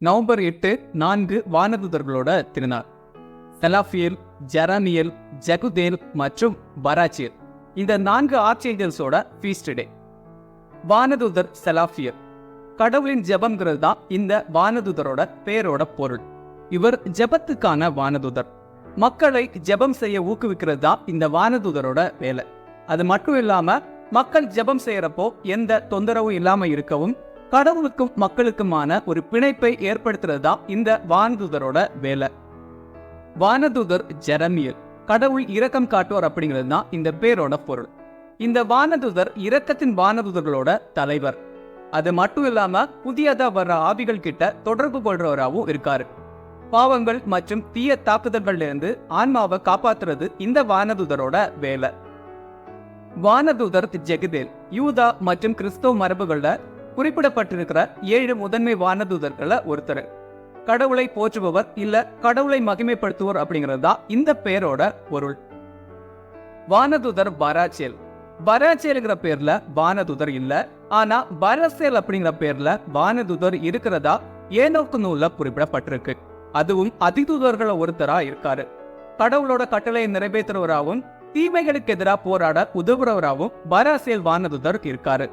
November 8 4 வானதூதர்களோட திருநாள். செலாஃபியல், ஜெரமியல், ஜகுதேல் மற்றும் பராச்சியல் இந்த 4 ஆர்ச்சேஞ்சல்ஸோட ஃபீஸ்ட் டே. வானதூதர் செலாஃபியல் கடவுளின் ஜெபம்ங்கிறது தான் இந்த வானதூதரோட பேரோட பொருள். இவர் ஜெபத்துக்கான வானதூதர். மக்களை ஜெபம் செய்ய ஊக்குவிக்கிறது தான் இந்த வானதூதரோட வேலை. அது மட்டும் இல்லாம மக்கள் ஜெபம் செய்யறப்போ எந்த தொந்தரவும் இல்லாம இருக்கவும் கடவுளுக்கும் மக்களுக்குமான ஒரு பிணைப்பை ஏற்படுத்துறது தான் இந்த வானதூதரோட வேலை. வானதூதர் ஜெரமியல் கடவுள் இரக்கம் காட்டுவார் அப்படிங்கிறது தான் இந்த பேரோட பொருள். இந்த வானதூதர் இரக்கத்தின் வானதூதர்களோட தலைவர். அது மட்டும் இல்லாம புதியதா வர்ற ஆவிகள் கிட்ட தொடர்பு கொள்றவராகவும் இருக்காரு. பாவங்கள் மற்றும் தீய தாக்குதல்கள்ல இருந்து ஆன்மாவை காப்பாத்துறது இந்த வானதூதரோட வேலை. வானதூதர் ஜெகுதேல் யூதா மற்றும் கிறிஸ்தவ மரபுகள்ல குறிப்பிடப்பட்டிருக்கிற 7 முதன்மை வானதூதர்கள ஒருத்தர். கடவுளை போற்றுபவர் இல்ல கடவுளை மகிமைப்படுத்துவோர் அப்படிங்கிறது தான் இந்த பேரோட பொருள். வானதூதர் பராச்சேல். பராச்சேல்ங்கிற பேர்ல வானதூதர் இல்ல, ஆனா பரசேல் அப்படிங்கிற பேர்ல வானதூதர் இருக்கிறதா ஏனோக்கு நூல்ல குறிப்பிடப்பட்டிருக்கு. அதுவும் அதிதூதர்கள ஒருத்தரா இருக்காரு. கடவுளோட கட்டளையை நிறைவேற்றுறவராகவும் தீமைகளுக்கு எதிராக போராட உதவுறவராகவும் பராசேல் வானதூதர் இருக்காரு.